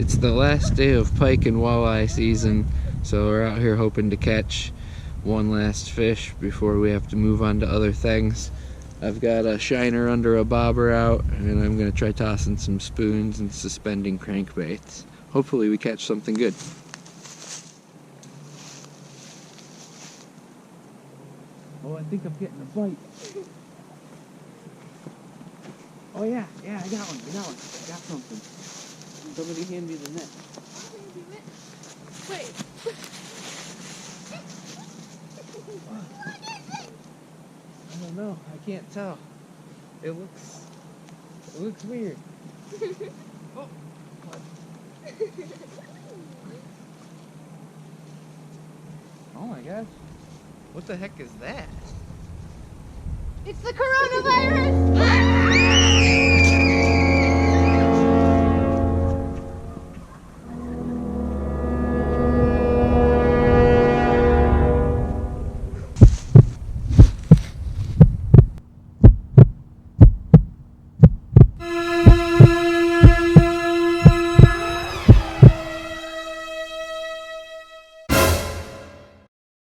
It's the last day of pike and walleye season, so we're out here hoping to catch one last fish before we have to move on to other things. I've got a shiner under a bobber out, and I'm going to try tossing some spoons and suspending crankbaits. Hopefully we catch something good. Oh, I think I'm getting a bite. Oh yeah, I got one, I got something. Somebody hand me the net. Wait. I don't know, I can't tell. It looks weird. Oh. Oh my gosh. What the heck is that? It's the coronavirus!